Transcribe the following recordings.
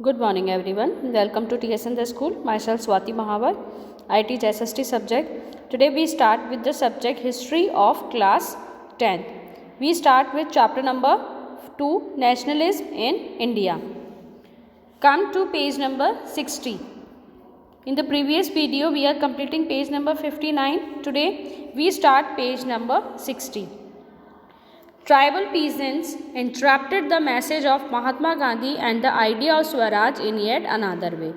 Good morning everyone. Welcome to TSN the school. Myself Swati Mahavar. I teach SST subject. Today we start with the subject history of class 10th. We start with chapter number 2 nationalism in India. Come to page number 60. In the previous video we are completing page number 59. Today we start page number 60. Tribal peasants interrupted the message of Mahatma Gandhi and the idea of Swaraj in yet another way.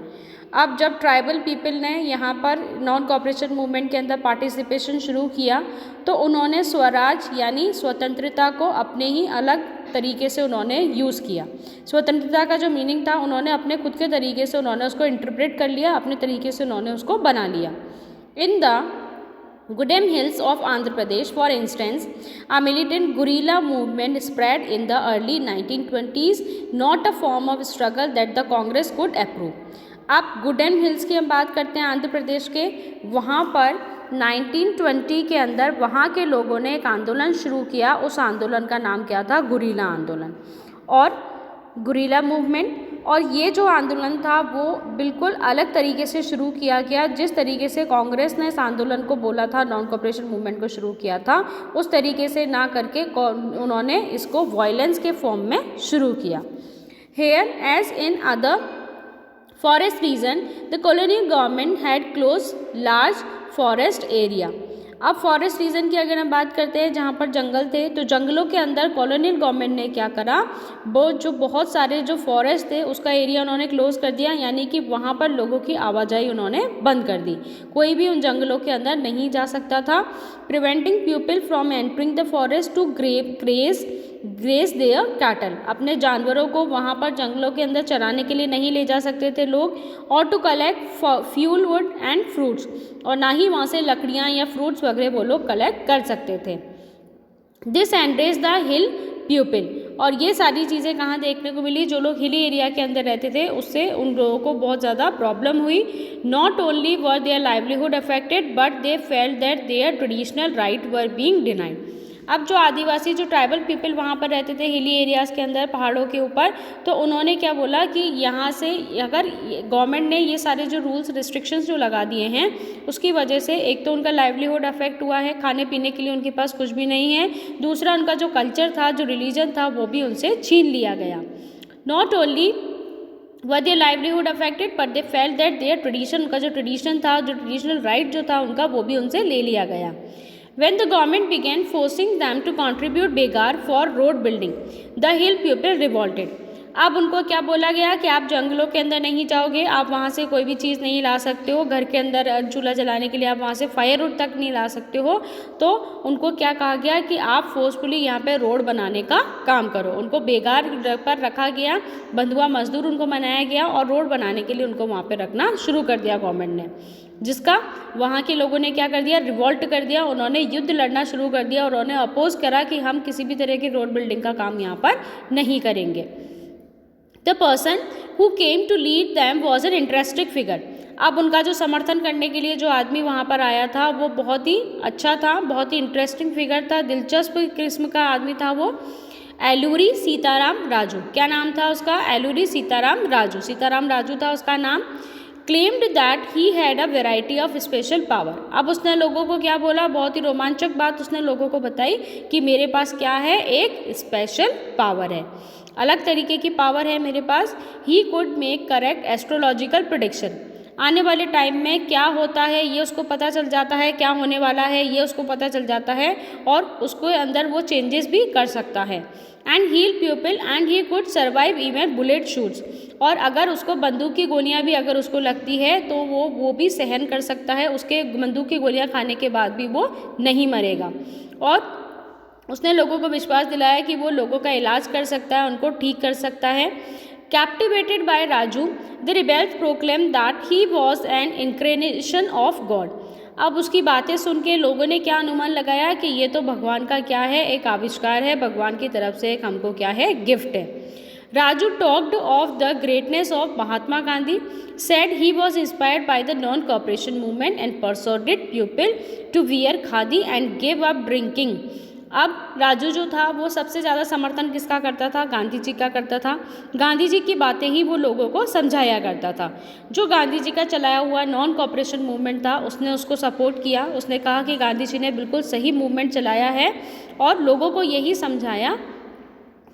अब जब tribal people ने यहाँ पर non cooperation movement के अंदर participation शुरू किया तो उन्होंने स्वराज यानी स्वतंत्रता को अपने ही अलग तरीके से उन्होंने यूज़ किया। स्वतंत्रता का जो मीनिंग था उन्होंने अपने खुद के तरीके से उन्होंने उसको इंटरप्रेट कर लिया, अपने तरीके से उन्होंने उसको बना लिया। In the Gudem Hills of Andhra Pradesh, for instance, a militant guerrilla movement spread in the early 1920s, not a form of struggle that the Congress could approve. अब गुडेम हिल्स की हम बात करते हैं आंध्र प्रदेश के, वहाँ पर 1920 के अंदर वहाँ के लोगों ने एक आंदोलन शुरू किया। उस आंदोलन का नाम क्या था? गुरिल्ला आंदोलन और गुरिल्ला मूवमेंट। और ये जो आंदोलन था वो बिल्कुल अलग तरीके से शुरू किया गया। जिस तरीके से कांग्रेस ने इस आंदोलन को बोला था, नॉन कॉपरेशन मूवमेंट को शुरू किया था, उस तरीके से ना करके उन्होंने इसको वायलेंस के फॉर्म में शुरू किया। Here as in other forest region the colonial government had close large forest area. अब फॉरेस्ट रीजन की अगर हम बात करते हैं जहाँ पर जंगल थे, तो जंगलों के अंदर कॉलोनियल गवर्नमेंट ने क्या करा, वो जो बहुत सारे जो फॉरेस्ट थे उसका एरिया उन्होंने क्लोज कर दिया, यानी कि वहाँ पर लोगों की आवाजाही उन्होंने बंद कर दी। कोई भी उन जंगलों के अंदर नहीं जा सकता था। Preventing people from entering the forest to graze their cattle. अपने जानवरों को वहाँ पर जंगलों के अंदर चराने के लिए नहीं ले जा सकते थे लोग। और to collect fuel wood and fruits, और ना ही वहाँ से लकड़ियाँ या फ्रूट्स वगैरह वो लोग कलेक्ट कर सकते थे। This enraged the hill people, और ये सारी चीज़ें कहाँ देखने को मिली? जो लोग हिली एरिया के अंदर रहते थे उससे उन लोगों को बहुत ज़्यादा प्रॉब्लम हुई। Not only were their livelihood affected but they felt that there traditional right were being denied. अब जो आदिवासी जो ट्राइबल पीपल वहाँ पर रहते थे हिली एरियाज़ के अंदर, पहाड़ों के ऊपर, तो उन्होंने क्या बोला कि यहाँ से अगर गवर्नमेंट ने ये सारे जो रूल्स रिस्ट्रिक्शंस जो लगा दिए हैं उसकी वजह से एक तो उनका लाइवलीहुड अफेक्ट हुआ है, खाने पीने के लिए उनके पास कुछ भी नहीं है। दूसरा उनका जो कल्चर था, जो रिलीजन था, वो भी उनसे छीन लिया गया। Not only were their livelihood affected but they felt that their tradition, उनका जो ट्रेडिशन था, जो ट्रेडिशनल राइट जो था उनका, वो भी उनसे ले लिया गया। When the government began forcing them to contribute begar for road building, the hill people revolted. अब उनको क्या बोला गया कि आप जंगलों के अंदर नहीं जाओगे, आप वहाँ से कोई भी चीज़ नहीं ला सकते हो, घर के अंदर चूल्हा जलाने के लिए आप वहाँ से फायरवुड तक नहीं ला सकते हो। तो उनको क्या कहा गया कि आप फोर्सफुली यहाँ पे रोड बनाने का काम करो। उनको बेगार पर रखा गया, बंधुआ मजदूर उनको बनाया गया और रोड बनाने के लिए उनको वहाँ पे रखना शुरू कर दिया गवर्नमेंट ने, जिसका वहाँ के लोगों ने क्या कर दिया? रिवॉल्ट कर दिया। उन्होंने युद्ध लड़ना शुरू कर दिया और उन्होंने अपोज करा कि हम किसी भी तरह की रोड बिल्डिंग का काम यहाँ पर नहीं करेंगे। The person who came to lead them was an interesting figure. अब उनका जो समर्थन करने के लिए जो आदमी वहाँ पर आया था वो बहुत ही अच्छा था, बहुत ही इंटरेस्टिंग फिगर था, दिलचस्प किस्म का आदमी था वो। एलूरी सीताराम राजू, क्या नाम था उसका? एलूरी सीताराम राजू, सीताराम राजू था उसका नाम। Claimed that he had a variety of special power. अब उसने लोगों को क्या बोला? बहुत ही रोमांचक बात उसने लोगों को बताई कि मेरे पास क्या है? एक स्पेशल पावर है, अलग तरीके की पावर है मेरे पास। He could make correct astrological prediction, आने वाले टाइम में क्या होता है ये उसको पता चल जाता है, क्या होने वाला है ये उसको पता चल जाता है और उसको अंदर वो चेंजेस भी कर सकता है। And heal people and he could survive even bullet shoots, और अगर उसको बंदूक की गोलियां भी अगर उसको लगती है तो वो भी सहन कर सकता है, उसके बंदूक की गोलियां खाने के बाद भी वो नहीं मरेगा। और उसने लोगों को विश्वास दिलाया कि वो लोगों का इलाज कर सकता है, उनको ठीक कर सकता है। Captivated by Raju the rebels proclaim that he was an incarnation of God. अब उसकी बातें सुन के लोगों ने क्या अनुमान लगाया कि ये तो भगवान का क्या है? एक आविष्कार है, भगवान की तरफ से एक हमको क्या है? गिफ्ट है। Raju talked of the greatness of Mahatma Gandhi, said he was inspired by the non-cooperation movement and persuaded people to wear khadi and give up drinking. अब राजू जो था वो सबसे ज़्यादा समर्थन किसका करता था? गांधी जी का करता था। गांधी जी की बातें ही वो लोगों को समझाया करता था। जो गांधी जी का चलाया हुआ नॉन कॉपरेशन मूवमेंट था उसने उसको सपोर्ट किया। उसने कहा कि गांधी जी ने बिल्कुल सही मूवमेंट चलाया है और लोगों को यही समझाया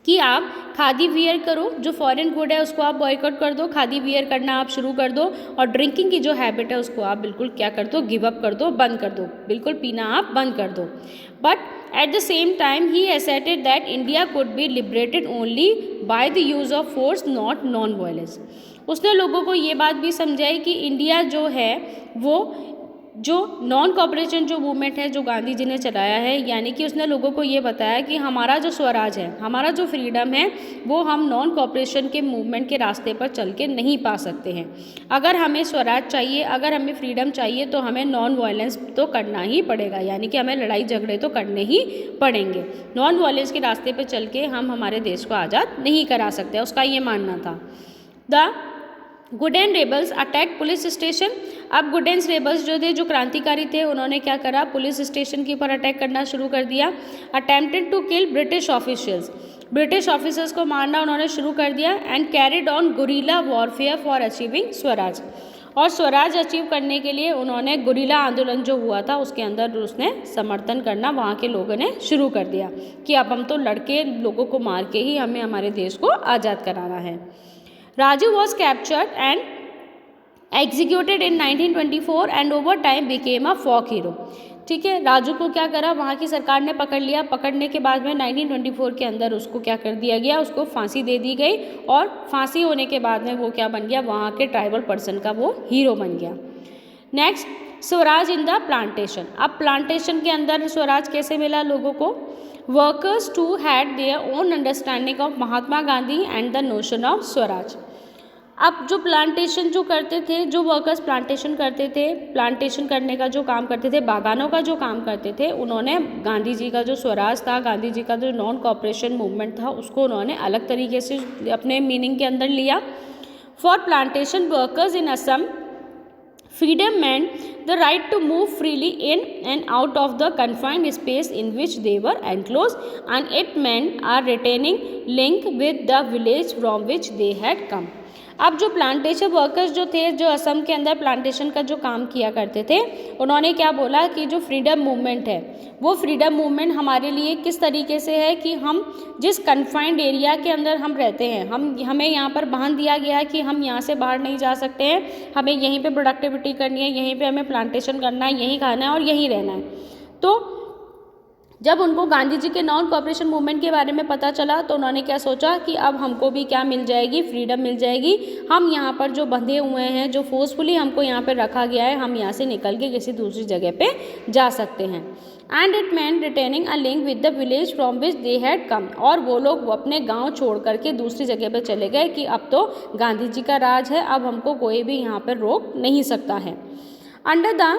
कि आप खादी वियर करो, जो फॉरेन गुड है उसको आप बॉयकॉट कर दो, खादी वियर करना आप शुरू कर दो और ड्रिंकिंग की जो हैबिट है उसको आप बिल्कुल क्या कर दो, गिव अप कर दो, बंद कर दो, बिल्कुल पीना आप बंद कर दो। But at the same time he asserted that India could be liberated only by the use of force, not non violence. उसने लोगों को ये बात भी समझाई कि इंडिया जो है वो जो नॉन कॉपरेशन जो मूवमेंट है जो गांधी जी ने चलाया है, यानी कि उसने लोगों को ये बताया कि हमारा जो स्वराज है, हमारा जो फ्रीडम है वो हम नॉन कॉपरेशन के मूवमेंट के रास्ते पर चल के नहीं पा सकते हैं। अगर हमें स्वराज चाहिए, अगर हमें फ्रीडम चाहिए तो हमें नॉन वायलेंस तो करना ही पड़ेगा, यानी कि हमें लड़ाई झगड़े तो करने ही पड़ेंगे। नॉन वायलेंस के रास्ते पर चल के हम हमारे देश को आज़ाद नहीं करा सकते, उसका ये मानना था। The Gudem rebels attack police station. अब गुडेन्स रेबल्स जो थे, जो क्रांतिकारी थे, उन्होंने क्या करा, पुलिस स्टेशन के ऊपर अटैक करना शुरू कर दिया। Attempted to kill British officials, British officers को मारना उन्होंने शुरू कर दिया। And carried on guerrilla warfare for achieving swaraj, और स्वराज अचीव करने के लिए उन्होंने गुरिल्ला आंदोलन जो हुआ था उसके अंदर उसने समर्थन करना वहाँ के लोगों ने शुरू कर दिया कि अब हम तो लड़के लोगों को मार के ही हमें हमारे देश को आज़ाद कराना है। Raju was captured and executed in 1924 and over time became a folk hero. ठीक है, राजू को क्या करा, वहाँ की सरकार ने पकड़ लिया। पकड़ने के बाद में 1924 के अंदर उसको क्या कर दिया गया, उसको फांसी दे दी गई और फांसी होने के बाद में वो क्या बन गया, वहाँ के ट्राइबल पर्सन का वो हीरो बन गया। Next, swaraj in the plantation. अब प्लांटेशन के अंदर स्वराज कैसे मिला लोगों को? Workers too had their own understanding of Mahatma Gandhi and the notion of swaraj. अब जो प्लांटेशन जो करते थे, जो वर्कर्स प्लांटेशन करते थे, प्लांटेशन करने का जो काम करते थे, बागानों का जो काम करते थे, उन्होंने गांधी जी का जो स्वराज था, गांधी जी का जो नॉन कॉपरेशन मूवमेंट था, उसको उन्होंने अलग तरीके से अपने मीनिंग के अंदर लिया। For plantation workers in Assam, freedom meant the right to move freely in and out of the confined space in which they were enclosed, and it meant a retaining link with the village from which they had come. अब जो plantation workers जो थे, जो असम के अंदर plantation का जो काम किया करते थे, उन्होंने क्या बोला कि जो फ्रीडम मूवमेंट है, वो फ्रीडम मूवमेंट हमारे लिए किस तरीके से है कि हम जिस कन्फाइंड एरिया के अंदर हम रहते हैं, हमें यहाँ पर बांध दिया गया है कि हम यहाँ से बाहर नहीं जा सकते हैं, हमें यहीं पे प्रोडक्टिविटी करनी है, यहीं पे हमें प्लांटेशन करना है, यहीं खाना है और यहीं रहना है। तो जब उनको गांधी जी के नॉन कॉपरेशन मूवमेंट के बारे में पता चला तो उन्होंने क्या सोचा कि अब हमको भी क्या मिल जाएगी, फ्रीडम मिल जाएगी। हम यहाँ पर जो बंधे हुए हैं, जो फोर्सफुली हमको यहाँ पर रखा गया है, हम यहाँ से निकल के किसी दूसरी जगह पे जा सकते हैं। And it man retaining a link with the village from which they had come, और वो लोग अपने गाँव छोड़ करके दूसरी जगह पर चले गए कि अब तो गांधी जी का राज है, अब हमको कोई भी यहाँ पर रोक नहीं सकता है। Under the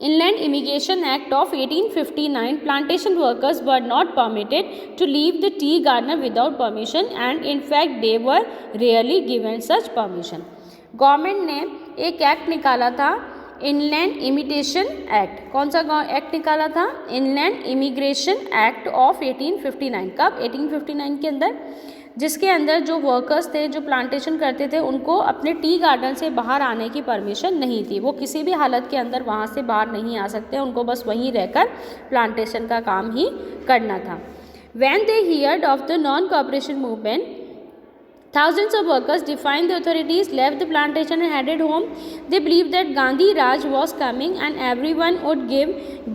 Inland Immigration Act of 1859, plantation workers were not permitted to leave the tea garden without permission, and in fact they were rarely given such permission. Government ने एक एक्ट निकाला था, इनलैंड इमिग्रेशन एक्ट। कौन सा act निकाला था? Inland immigration act of 1859। कब? 1859 के अंदर, जिसके अंदर जो वर्कर्स थे, जो प्लांटेशन करते थे, उनको अपने टी गार्डन से बाहर आने की परमिशन नहीं थी। वो किसी भी हालत के अंदर वहाँ से बाहर नहीं आ सकते, उनको बस वहीं रहकर प्लांटेशन का काम ही करना था। When they heard of the non-cooperation movement, thousands of workers defied the authorities, left the plantation and headed home. They believed that Gandhi Raj was coming and everyone would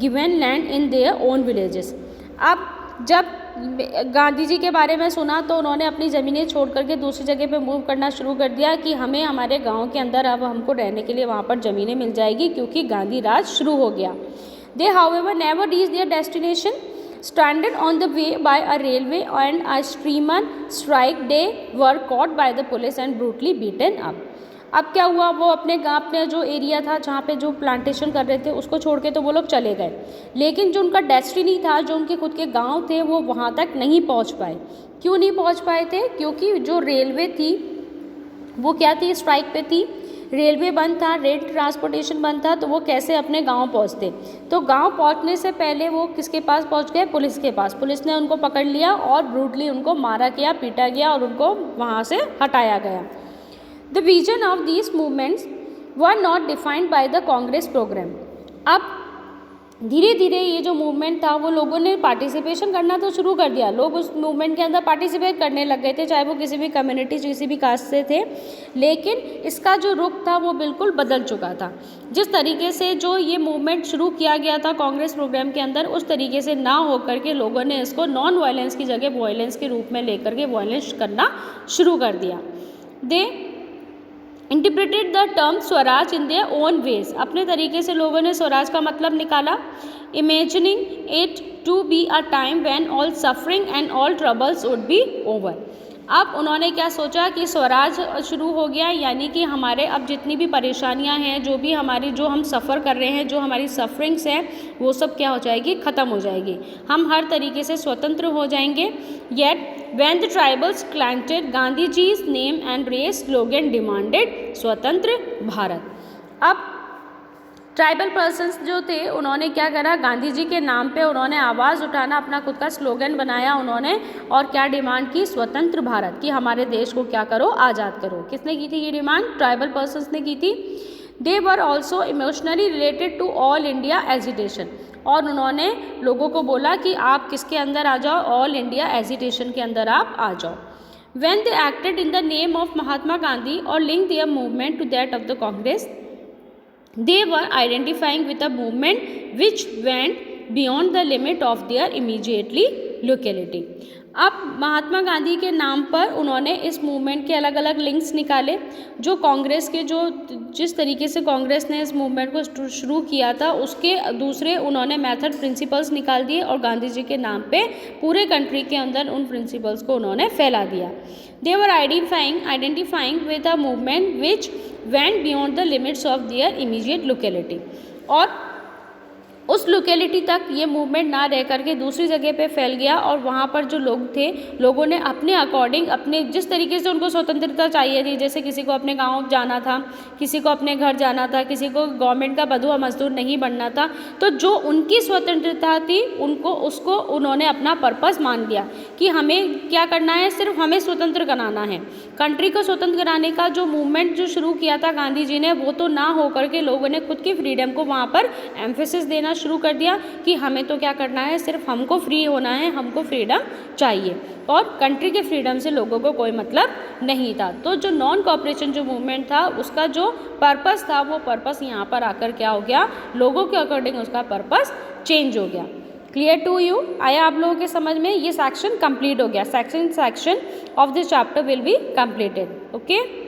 given land in their own villages. अब जब गांधी जी के बारे में सुना तो उन्होंने अपनी ज़मीनें छोड़ करके दूसरी जगह पे मूव करना शुरू कर दिया कि हमें हमारे गांव के अंदर अब हमको रहने के लिए वहाँ पर ज़मीनें मिल जाएगी, क्योंकि गांधी राज शुरू हो गया। They however never reach their destination, stranded on the way by a railway and a steamer strike, they were caught by the police and brutally beaten up. अब क्या हुआ, वो अपने जो एरिया था जहाँ पे जो प्लांटेशन कर रहे थे उसको छोड़ के तो वो लोग चले गए, लेकिन जो उनका डेस्टिनी था, जो उनके खुद के गांव थे, वो वहाँ तक नहीं पहुँच पाए। क्यों नहीं पहुँच पाए थे? क्योंकि जो रेलवे थी वो क्या थी, स्ट्राइक पे थी। रेलवे बंद था, रेल ट्रांसपोर्टेशन बंद था, तो वो कैसे अपने गांव पहुंचते। तो गांव पहुंचने से पहले वो किसके पास पहुंच गए, पुलिस के पास। पुलिस ने उनको पकड़ लिया और ब्रूटली उनको मारा गया, पीटा गया और उनको वहाँ से हटाया गया। The vision of these movements were not defined by the Congress programme. अब धीरे धीरे ये जो मूवमेंट था वो लोगों ने पार्टिसिपेशन करना तो शुरू कर दिया, लोग उस मूवमेंट के अंदर पार्टिसिपेट करने लग गए थे, चाहे वो किसी भी कम्युनिटी किसी भी कास्ट से थे, लेकिन इसका जो रुख था वो बिल्कुल बदल चुका था। जिस तरीके से जो ये मूवमेंट शुरू किया गया था कांग्रेस प्रोग्राम के अंदर, उस तरीके से ना होकर के लोगों ने इसको नॉन वायलेंस की जगह वायलेंस के रूप में लेकर के वायलेंस करना शुरू कर दिया। They interpreted the term swaraj in their own ways. अपने तरीके से लोगों ने स्वराज का मतलब निकाला। Imagining it to be a time when all suffering and all troubles would be over. अब उन्होंने क्या सोचा कि स्वराज शुरू हो गया, यानी कि हमारे अब जितनी भी परेशानियां हैं, जो भी हमारी जो हम सफ़र कर रहे हैं, जो हमारी सफरिंग्स हैं, वो सब क्या हो जाएगी, ख़त्म हो जाएगी, हम हर तरीके से स्वतंत्र हो जाएंगे। Yet when the tribals chanted Gandhiji's name and raised slogan demanded स्वतंत्र भारत। अब ट्राइबल पर्सन्स जो थे उन्होंने क्या करा, गांधी जी के नाम पे उन्होंने आवाज़ उठाना, अपना खुद का स्लोगन बनाया उन्होंने, और क्या डिमांड की, स्वतंत्र भारत, कि हमारे देश को क्या करो, आज़ाद करो। किसने की थी ये डिमांड, ट्राइबल पर्सन्स ने की थी। They were also emotionally related to all India agitation, और उन्होंने लोगों को बोला कि आप किसके अंदर आ जाओ, ऑल इंडिया एजिटेशन के अंदर आप आ जाओ। When they acted in the name of Mahatma Gandhi or linked their movement to that of the Congress, they were identifying with a movement which went beyond the limit of their immediately locality। अब महात्मा गांधी के नाम पर उन्होंने इस movement के अलग अलग links निकाले, जो कांग्रेस के जो जिस तरीके से कांग्रेस ने इस मूवमेंट को शुरू किया था उसके दूसरे उन्होंने मेथड प्रिंसिपल्स निकाल दिए, और गांधी जी के नाम पे पूरे कंट्री के अंदर उन प्रिंसिपल्स को उन्होंने फैला दिया। They were identifying with a movement which went beyond the limits of their immediate locality, और उस लोकेलिटी तक ये मूवमेंट ना रह करके दूसरी जगह पे फैल गया, और वहाँ पर जो लोग थे, लोगों ने अपने अकॉर्डिंग, अपने जिस तरीके से उनको स्वतंत्रता चाहिए थी, जैसे किसी को अपने गांव जाना था, किसी को अपने घर जाना था, किसी को गवर्नमेंट का बंधुआ मजदूर नहीं बनना था, तो जो उनकी स्वतंत्रता थी उसको उन्होंने अपना पर्पस मान लिया कि हमें क्या करना है, सिर्फ हमें स्वतंत्र कराना है। कंट्री को स्वतंत्र कराने का जो मूवमेंट जो शुरू किया था गांधी जी ने, वो तो ना हो करके लोगों ने खुद की फ्रीडम को वहाँ पर एम्फेसिस देना शुरू कर दिया कि हमें तो क्या करना है, सिर्फ हमको फ्री होना है, हमको फ्रीडम चाहिए, और कंट्री के फ्रीडम से लोगों को कोई मतलब नहीं था। तो जो नॉन कॉपरेशन जो मूवमेंट था उसका जो पर्पस था, वो पर्पस यहाँ पर आकर क्या हो गया, लोगों के अकॉर्डिंग उसका पर्पस चेंज हो गया। क्लियर टू यू, आया आप लोगों के समझ में, ये सेक्शन कंप्लीट हो गया। Section of this chapter will be completed. Okay.